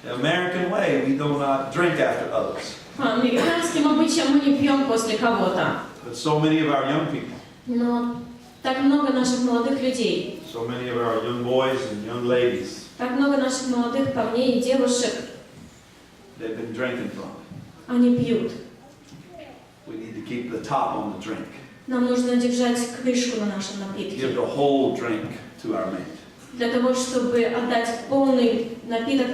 The American way, we do not drink after others. Американским обычаем мы не пьем после кого-то. But so many of our young people, Но так много наших молодых людей, so many of our young boys and young ladies, так много наших молодых парней и девушек, they've been drinking from it. они пьют. We need to keep the top on the drink. Нам нужно держать крышку на нашем Give напитке. the whole drink to our mate. Для того, чтобы отдать полный напиток,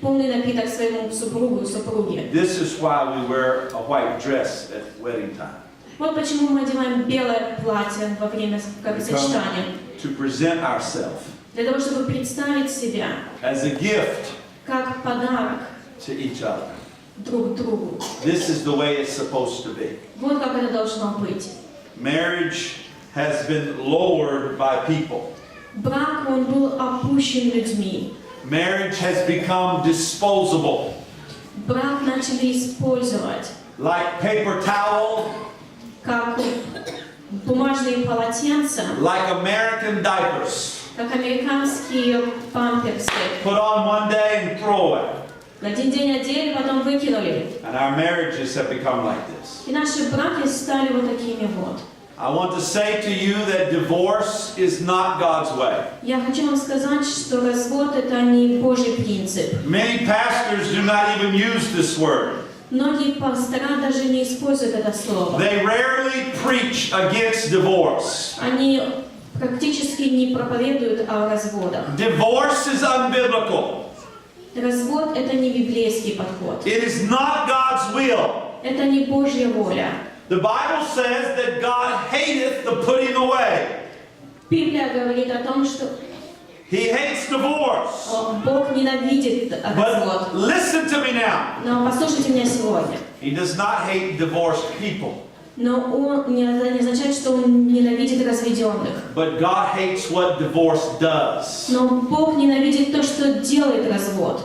полный напиток своему супругу, супруге. This is why we wear a white dress at wedding time. Вот почему мы одеваем белое платье во время бракосочетания. To present ourselves Для того, чтобы представить себя as a gift как подарок to each other. друг другу. This is the way it's supposed to be. Вот как это должно быть. Marriage has been lowered by people. Брак, он был опущен людьми. Marriage has become disposable. Брак начали использовать Like paper towel, как бумажные полотенца, like American diapers. как американские памперсы. Put on one day and throw it. Один день одели, потом выкинули. And our marriages have become like this. И наши браки стали вот такими вот. I want to say to you that divorce is not God's way. Я хочу вам сказать, что развод это не Божий принцип. Many pastors do not even use this word. Многие пастора даже не используют это слово. They rarely preach against divorce. Они практически не проповедуют о разводах. Divorce is unbiblical. Развод это не библейский подход. It is not God's will. Это не Божья воля. The Bible says that God hateth the putting away. Библия говорит о том, что He hates divorce. Бог ненавидит развод. But listen to me now. Но послушайте меня сегодня. He does not hate divorced people. Но он не означает, что он ненавидит разведенных. But God hates what divorce does. Но Бог ненавидит то, что делает развод.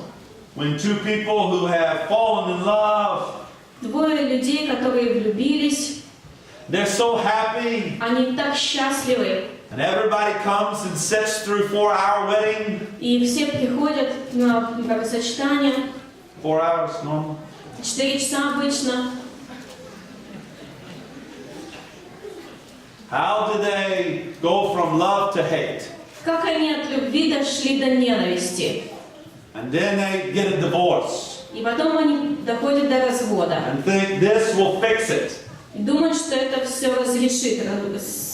When two people who have fallen in love, Двое людей, которые влюбились, they're so happy, они так счастливы. and everybody comes and sits through 4-hour wedding. И все приходят на бракосочетание. 4 hours normal. 4 часа обычно. How do they go from love to hate? Как они от любви дошли до ненависти. And then they get a divorce. И потом они доходят до развода. And think this will fix it. И думают, что это все разрешит,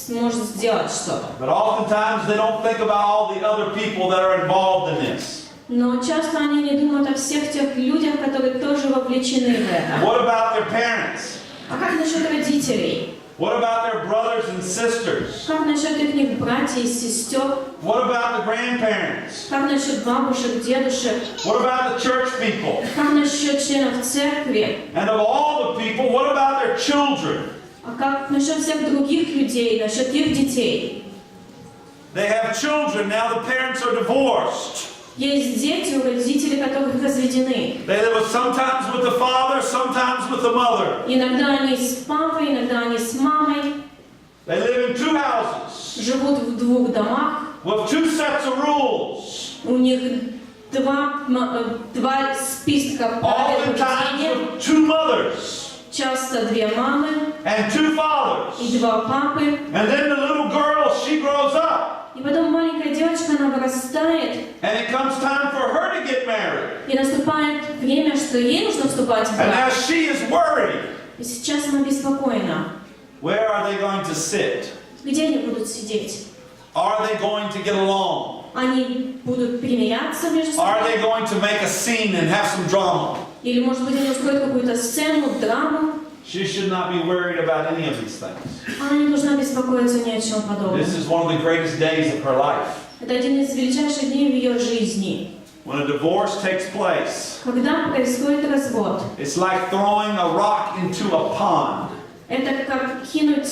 сможет сделать что-то. But oftentimes they don't think about all the other people that are involved in this. Но часто они не думают о всех тех людях, которые тоже вовлечены в это. What about their parents? А как насчет родителей? What about their brothers and sisters? Как насчет их братьев и сестер? What about the grandparents? Как насчет бабушек, дедушек? What about the church people? Как насчет членов церкви? And of all the people, what about their children? А как насчет всех других людей, насчет их детей? They have children, now the parents are divorced. Есть дети у родителей, которые разведены. They live sometimes with the father, sometimes with the mother. Иногда они с папой, иногда они с мамой. They live in 2 houses Живут в 2 домах. with 2 sets of rules. У них два списка правил Oftentimes поведения. with 2 mothers Часто 2 мамы and 2 fathers. и 2 папы. And then the little girl, she grows up. И потом маленькая девочка, она вырастает. And it comes time for her to get married. И наступает время, что ей нужно вступать в And now брак. she is worried. И сейчас она беспокойна. Where are they going to sit? Где они будут сидеть? Are they going to get along? Они будут примиряться между Are собой? they going to make a scene and have some drama? Или, может быть, они устроят какую-то сцену, драму? She should not be worried about any of these things. Она не должна беспокоиться ни о чем подобном. This is one of the greatest days of her life. Это один из величайших дней в ее жизни. When a divorce takes place, Когда происходит развод, it's like throwing a rock into a pond это как кинуть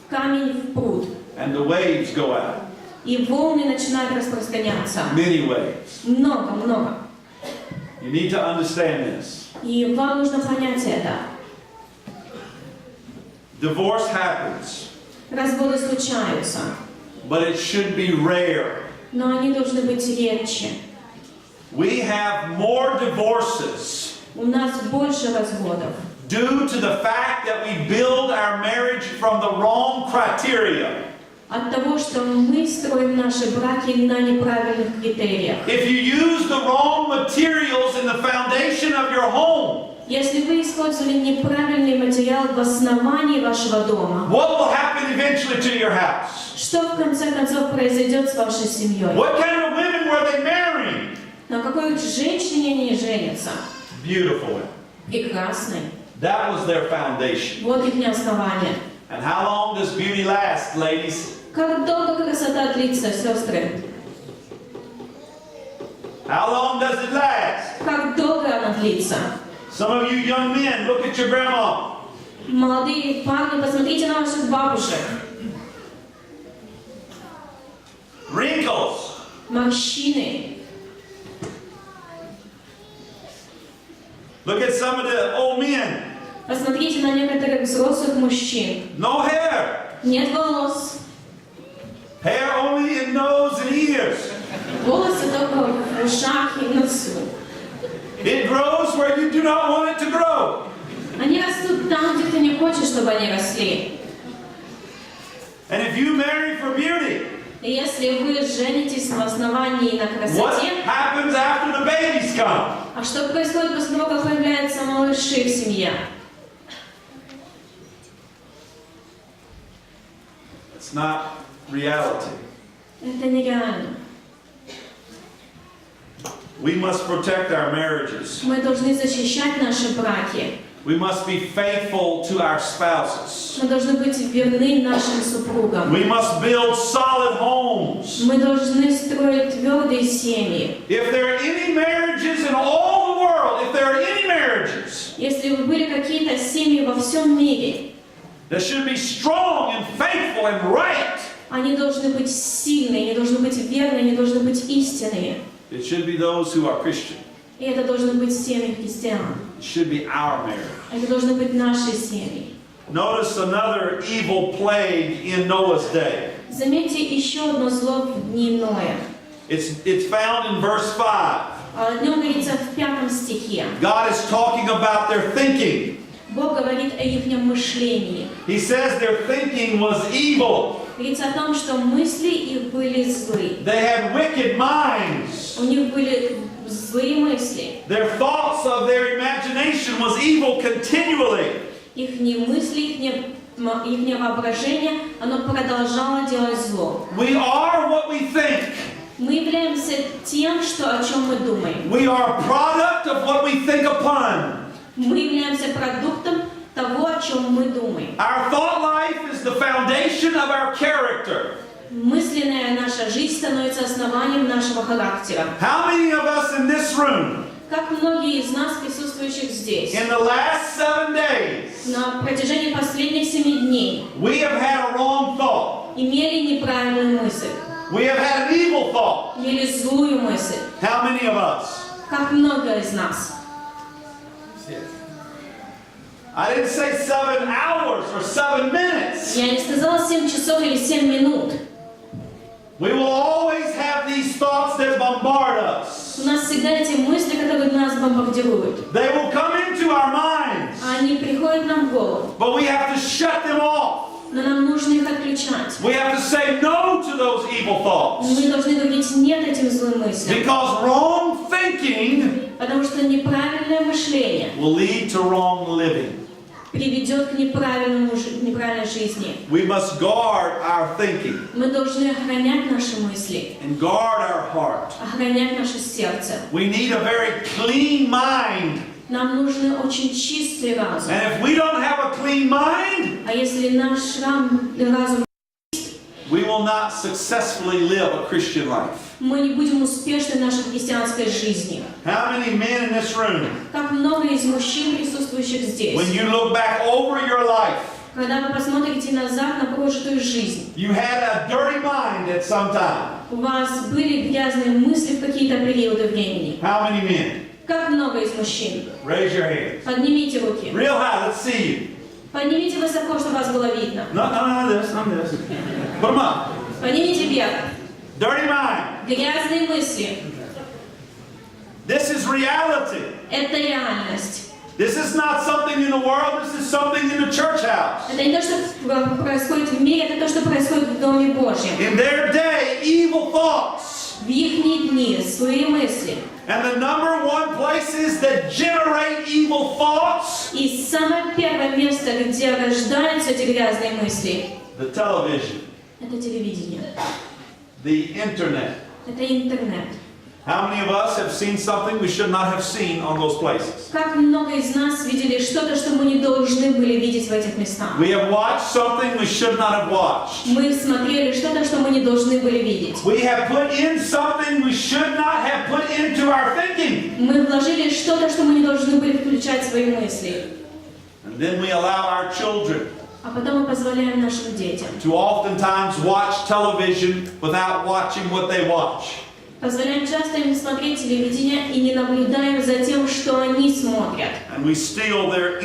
камень в пруд. and the waves go out. И волны начинают распространяться. Many waves. Много. You need to understand this. И вам нужно понять это. Divorce happens, Разводы случаются, but it should be rare. но они должны быть редче. We have more divorces У нас больше разводов. due to the fact that we build our marriage from the wrong criteria. От того, что мы строим наши браки на неправильных критериях. If you use the wrong materials in the foundation of your home, Если вы использовали неправильный материал в основании вашего дома, what will happen eventually to your house? что в конце концов произойдет с вашей семьей? What kind of women were they marrying? На какой женщине они женятся? Beautiful women. Прекрасной. That was their foundation. Вот их основание. And how long does beauty last, ladies? Как долго красота длится, сестры? How long does it last? Как долго она длится? Some of you young men, look at your grandma. Молодые парни, посмотрите на ваших бабушек. Wrinkles. Морщины. Look at some of the old men. Посмотрите на некоторых взрослых мужчин. No hair. Нет волос. Hair only in nose and ears. Волосы только в ушах и носу. It grows where you do not want it to grow. Они растут там, где ты не хочешь, чтобы они росли. And if you marry for beauty, И если вы женитесь в основании на what красоте, happens after the babies come? а что происходит после того, как появляются малыши в семье? It's not reality. Это нереально. We must protect our marriages. Мы должны защищать наши браки. We must be faithful to our spouses. Мы должны быть верны нашим супругам. We must build solid homes. Мы должны строить твердые семьи. If there are any marriages in all the world, if there are any marriages Если бы были какие-то семьи во всем мире, that should be strong and faithful and right, они должны быть сильные, они должны быть верные, они должны быть истинные. it should be those who are Christian. И это должны быть семьи христиан. It should be our marriage. Это должны быть наши семьи. Notice another evil plague in Noah's day. Заметьте еще одно зло в дни Ноя. It's found in verse 5. О нем говорится в 5 стихе. God is talking about their thinking. Бог говорит о их мышлении. He says their thinking was evil. Говорится о том, что мысли их были злы. They had wicked minds. У них были злые мысли. Their thoughts of their imagination was evil continually. Их мысли, их воображение, оно продолжало делать зло. We are what we think. Мы являемся тем, о чем мы думаем. We are a product of what we think upon. Мы являемся продуктом того, о чем мы думаем. Our thought life is the foundation of our character. Мысленная наша жизнь становится основанием нашего характера. How many of us in this room, Как многие из нас, присутствующих здесь, in the last 7 days, на протяжении последних 7 дней we have had a wrong thought. имели неправильную мысль, We have had an evil thought. имели злую мысль? How many of us? Как много из нас? I didn't say 7 hours or 7 minutes. Я не сказала 7 часов или 7 минут. We will always have these thoughts that bombard us. У нас всегда эти мысли, которые нас бомбардируют. They will come into our minds, Они приходят нам в голову, but we have to shut them off. но нам нужно их отключать. We have to say no to those evil thoughts. Мы должны говорить нет этим злым мыслям, Because wrong thinking потому что неправильное мышление will lead to wrong living. приведет к неправильной жизни. We must guard our thinking Мы должны охранять наши мысли, and guard our heart. охранять наше сердце. We need a very clean mind. Нам нужен очень чистый разум. And if we don't have a clean mind, А если наш разум, we will not successfully live a Christian life. мы не будем успешны в нашей христианской жизни. How many men in this room, Как много из мужчин, присутствующих здесь, when you look back over your life, когда вы посмотрите назад на прожитую жизнь, you had a dirty mind at some time? у вас были грязные мысли в какие-то периоды времени. How many men? Как много из мужчин? Raise your hands. Поднимите руки. Real high, let's see you. Поднимите высоко, чтобы вас было видно. No, this. Put them up. Поднимите вверх. Dirty mind. Грязные мысли. reality. Это реальность. This is not something in the world, this is something in the church house. Это не то, что происходит в мире, это то, что происходит в Доме Божьем. In their day, evil thoughts. В их дни злые мысли. And the number one places that generate evil thoughts, И самое первое место, где рождаются эти грязные мысли, the television, это телевидение, the internet. это интернет. How many of us have seen something we should not have seen on those places? Как много из нас видели что-то, что мы не должны были видеть в этих местах? We have watched something we should not have watched. Мы смотрели что-то, что мы не должны были видеть. We have put in something we should not have put into our thinking. Мы вложили что-то, что мы не должны были включать в свои мысли. And then we allow our children А потом мы позволяем нашим детям. to oftentimes watch television without watching what they watch. Позволяем часто им смотреть телевидение и не наблюдаем за тем, что они смотрят. And we steal their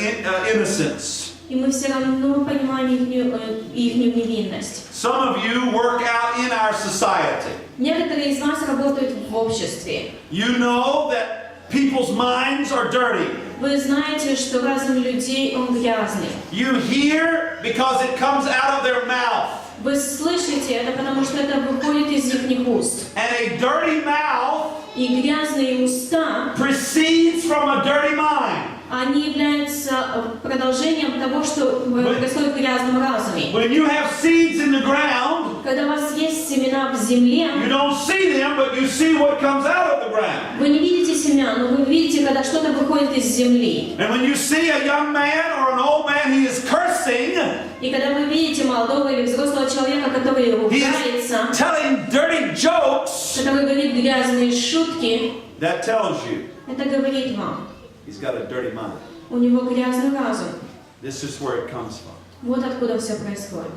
innocence. И мы все равно понимаем их невинность. Some of you work out in our society. Некоторые из вас работают в обществе. You know that people's minds are dirty. Вы знаете, что разум людей, он грязный. You hear because it comes out of their mouth. Вы слышите это, потому что это выходит из их уст. And a dirty mouth И грязные уста, proceeds from a dirty mind. они являются продолжением того, что происходит в грязном разуме. When you have seeds in the ground, Когда у вас есть семена в земле, you don't see them, but you see what comes out of the ground. вы не видите семян, но вы видите, когда что-то выходит из земли. And when you see a young man or an old man, he is cursing, И когда вы видите молодого или взрослого человека, который he ругается, is telling dirty jokes, который говорит грязные шутки, that tells you это говорит вам, he's got a dirty mind. у него грязный разум. This is where it comes from. Вот откуда все происходит.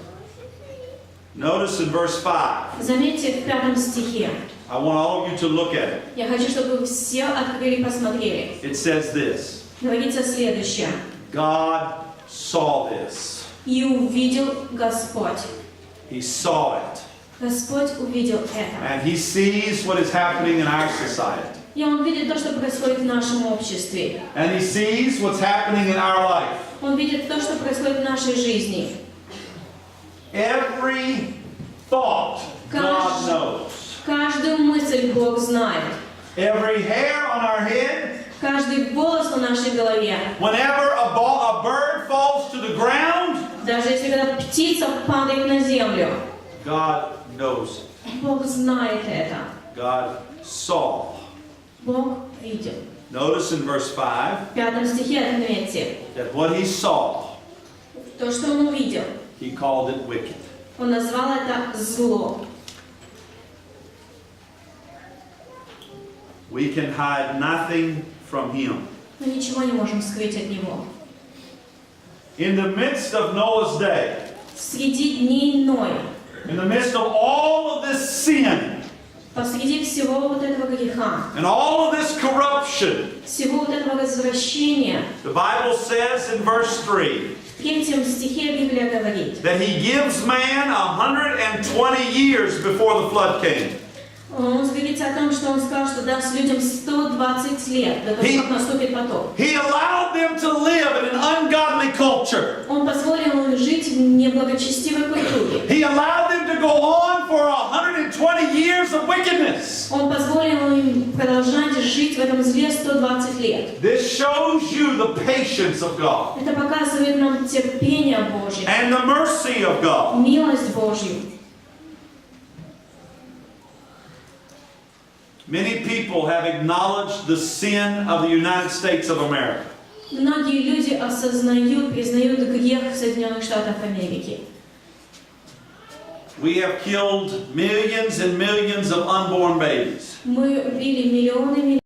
Notice in verse 5. Заметьте в 5 стихе. I want all of you to look at it. Я хочу, чтобы вы все открыли и посмотрели. It says this. Говорится следующее. God saw this. И увидел Господь. He saw it. Господь увидел это. And he sees what is happening in our society. И Он видит то, что происходит в нашем обществе. And he sees what's happening in our life. Он видит то, что происходит в нашей жизни. Every thought God knows. Каждую мысль Бог знает. Every hair on our head. Каждый волос на нашей голове. Whenever a bird falls to the ground. Даже если когда птица падает на землю. God knows. Бог знает это. God saw. Бог видел. Notice in verse 5 В 5 стихе отметьте. that what he saw, То, что Он увидел. he called it wicked. Он назвал это зло. We can hide nothing from him. Мы ничего не можем скрыть от Него. In the midst of Noah's day, Среди дней Ноя, in the midst of all of this sin посреди всего вот этого греха, and all of this corruption, всего вот этого развращения, the Bible says in verse 3 в 3 стихе Библия говорит, that he gives man 120 years before the flood came. он говорится о том, что Он сказал, что даст людям 120 лет до того, как наступит потоп. He allowed them to live in an ungodly culture. Он позволил им жить в неблагочестивой культуре. He allowed them to go on for 120 years of wickedness. Он позволил им продолжать жить в этом зле 120 лет. This shows you the patience of God Это показывает нам терпение Божье, and the mercy of God. милость Божью. Many people have acknowledged the sin of the United States of America. Многие люди осознают, признают грех Соединенных Штатов Америки. We have killed millions and millions of unborn babies. Мы убили миллионы